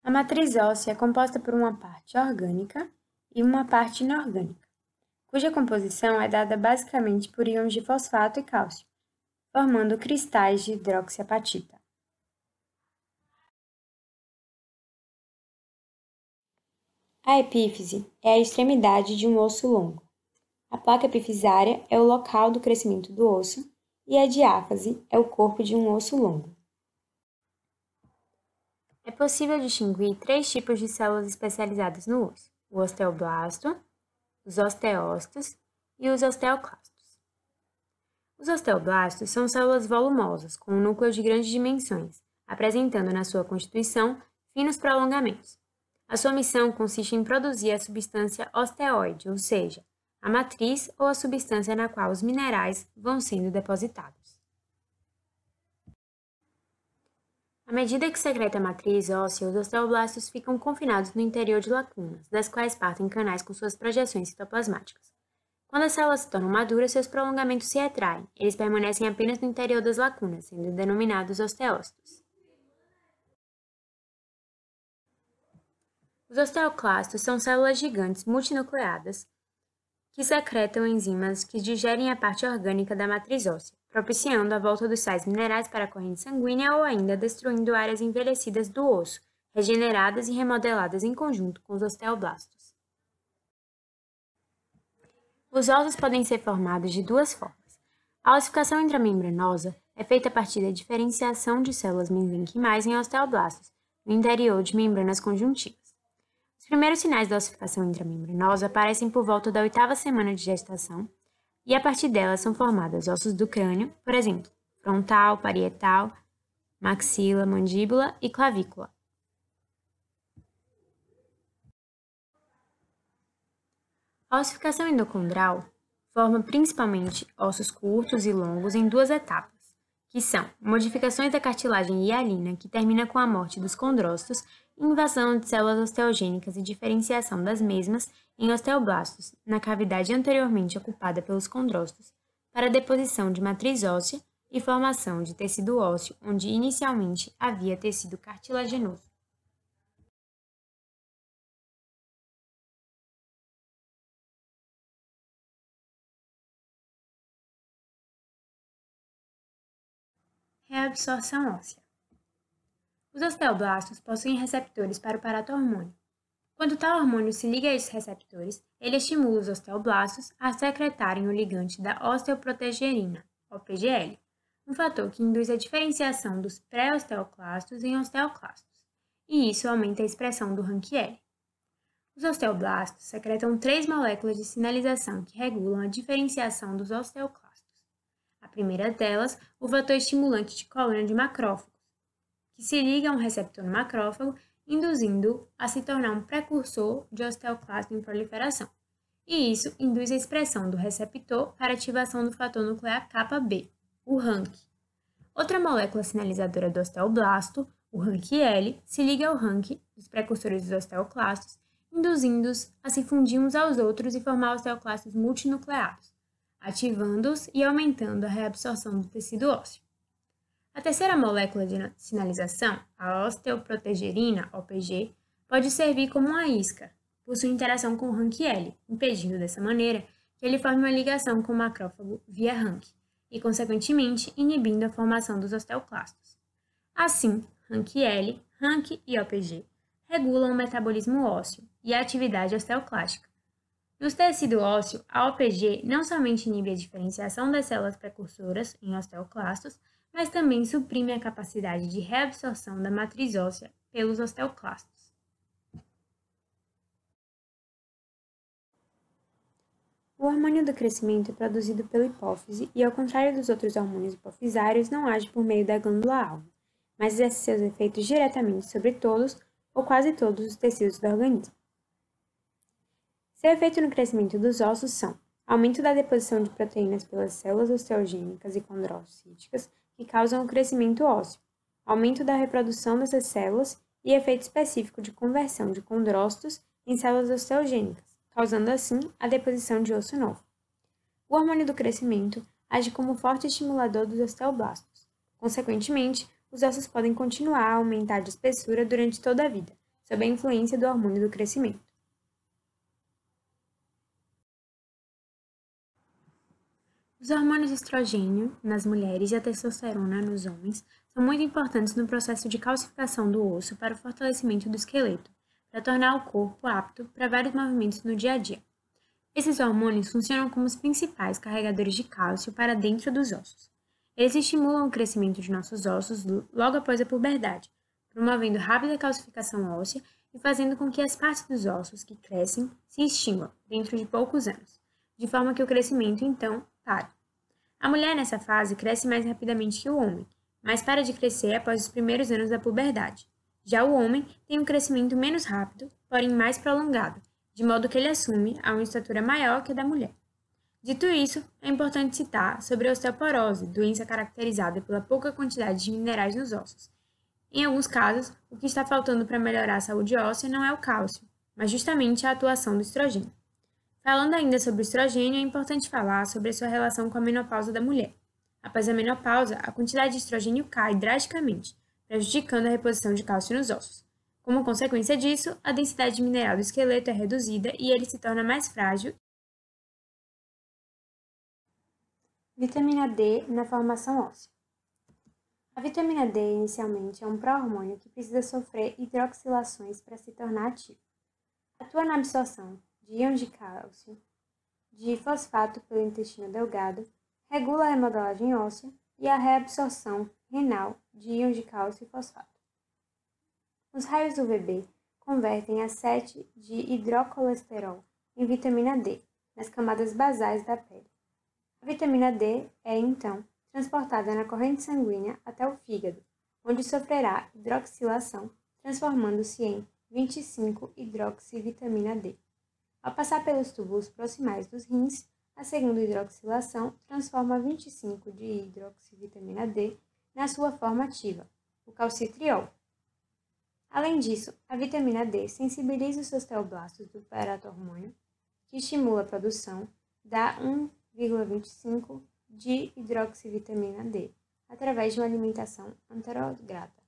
A matriz óssea é composta por uma parte orgânica e uma parte inorgânica, cuja composição é dada basicamente por íons de fosfato e cálcio, formando cristais de hidroxiapatita. A epífise é a extremidade de um osso longo. A placa epifisária é o local do crescimento do osso e a diáfase é o corpo de um osso longo. É possível distinguir 3 tipos de células especializadas no osso: o osteoblasto, os osteócitos e os osteoclastos. Os osteoblastos são células volumosas, com um núcleo de grandes dimensões, apresentando na sua constituição finos prolongamentos. A sua missão consiste em produzir a substância osteoide, ou seja, a matriz ou a substância na qual os minerais vão sendo depositados. À medida que secreta a matriz óssea, os osteoblastos ficam confinados no interior de lacunas, das quais partem canais com suas projeções citoplasmáticas. Quando as células se tornam maduras, seus prolongamentos se retraem. Eles permanecem apenas no interior das lacunas, sendo denominados osteócitos. Os osteoclastos são células gigantes multinucleadas que secretam enzimas que digerem a parte orgânica da matriz óssea, propiciando a volta dos sais minerais para a corrente sanguínea ou ainda destruindo áreas envelhecidas do osso, regeneradas e remodeladas em conjunto com os osteoblastos. Os ossos podem ser formados de 2 formas. A ossificação intramembranosa é feita a partir da diferenciação de células mesenquimais em osteoblastos, no interior de membranas conjuntivas. Os primeiros sinais da ossificação intramembranosa aparecem por volta da 8ª semana de gestação, e a partir dela são formados ossos do crânio, por exemplo, frontal, parietal, maxila, mandíbula e clavícula. A ossificação endocondral forma principalmente ossos curtos e longos em 2 etapas, que são modificações da cartilagem hialina, que termina com a morte dos condrócitos, invasão de células osteogênicas e diferenciação das mesmas em osteoblastos, na cavidade anteriormente ocupada pelos condrócitos, para a deposição de matriz óssea e formação de tecido ósseo, onde inicialmente havia tecido cartilaginoso. Reabsorção óssea. Os osteoblastos possuem receptores para o paratormônio. Quando tal hormônio se liga a esses receptores, ele estimula os osteoblastos a secretarem o ligante da osteoprotegerina, OPGL, um fator que induz a diferenciação dos pré-osteoclastos em osteoclastos, e isso aumenta a expressão do RANKL. Os osteoblastos secretam 3 moléculas de sinalização que regulam a diferenciação dos osteoclastos. A primeira delas, o fator estimulante de colônia de macrófagos, que se liga a um receptor no macrófago, induzindo-o a se tornar um precursor de osteoclasto em proliferação. E isso induz a expressão do receptor para ativação do fator nuclear kappa-B, o RANK. Outra molécula sinalizadora do osteoblasto, o RANKL, se liga ao RANK dos precursores dos osteoclastos, induzindo-os a se fundir uns aos outros e formar osteoclastos multinucleados, ativando-os e aumentando a reabsorção do tecido ósseo. A terceira molécula de sinalização, a osteoprotegerina, OPG, pode servir como uma isca, por sua interação com o RANKL, impedindo dessa maneira que ele forme uma ligação com o macrófago via RANK e, consequentemente, inibindo a formação dos osteoclastos. Assim, RANKL, RANK e OPG regulam o metabolismo ósseo e a atividade osteoclástica. No tecido ósseo, a OPG não somente inibe a diferenciação das células precursoras em osteoclastos, mas também suprime a capacidade de reabsorção da matriz óssea pelos osteoclastos. O hormônio do crescimento é produzido pela hipófise e, ao contrário dos outros hormônios hipofisários, não age por meio da glândula-alvo, mas exerce seus efeitos diretamente sobre todos ou quase todos os tecidos do organismo. Seu efeito no crescimento dos ossos são aumento da deposição de proteínas pelas células osteogênicas e condrocíticas que causam o crescimento ósseo, aumento da reprodução dessas células e efeito específico de conversão de condrócitos em células osteogênicas, causando assim a deposição de osso novo. O hormônio do crescimento age como forte estimulador dos osteoblastos. Consequentemente, os ossos podem continuar a aumentar de espessura durante toda a vida, sob a influência do hormônio do crescimento. Os hormônios estrogênio nas mulheres e a testosterona nos homens são muito importantes no processo de calcificação do osso para o fortalecimento do esqueleto, para tornar o corpo apto para vários movimentos no dia a dia. Esses hormônios funcionam como os principais carregadores de cálcio para dentro dos ossos. Eles estimulam o crescimento de nossos ossos logo após a puberdade, promovendo rápida calcificação óssea e fazendo com que as partes dos ossos que crescem se extinguam dentro de poucos anos, de forma que o crescimento, então, pare. A mulher nessa fase cresce mais rapidamente que o homem, mas para de crescer após os primeiros anos da puberdade. Já o homem tem um crescimento menos rápido, porém mais prolongado, de modo que ele assume a uma estatura maior que a da mulher. Dito isso, é importante citar sobre a osteoporose, doença caracterizada pela pouca quantidade de minerais nos ossos. Em alguns casos, o que está faltando para melhorar a saúde óssea não é o cálcio, mas justamente a atuação do estrogênio. Falando ainda sobre o estrogênio, é importante falar sobre a sua relação com a menopausa da mulher. Após a menopausa, a quantidade de estrogênio cai drasticamente, prejudicando a reposição de cálcio nos ossos. Como consequência disso, a densidade mineral do esqueleto é reduzida e ele se torna mais frágil. Vitamina D na formação óssea. A vitamina D inicialmente é um pró-hormônio que precisa sofrer hidroxilações para se tornar ativo. Atua na absorção de íons de cálcio, de fosfato pelo intestino delgado, regula a remodelagem óssea e a reabsorção renal de íons de cálcio e fosfato. Os raios UVB convertem a 7 de hidrocolesterol em vitamina D nas camadas basais da pele. A vitamina D é, então, transportada na corrente sanguínea até o fígado, onde sofrerá hidroxilação, transformando-se em 25-hidroxivitamina D. Ao passar pelos túbulos proximais dos rins, a segunda hidroxilação transforma 25 de hidroxivitamina D na sua forma ativa, o calcitriol. Além disso, a vitamina D sensibiliza os osteoblastos do paratormônio, que estimula a produção da 1,25 de hidroxivitamina D, através de uma alimentação anterograda.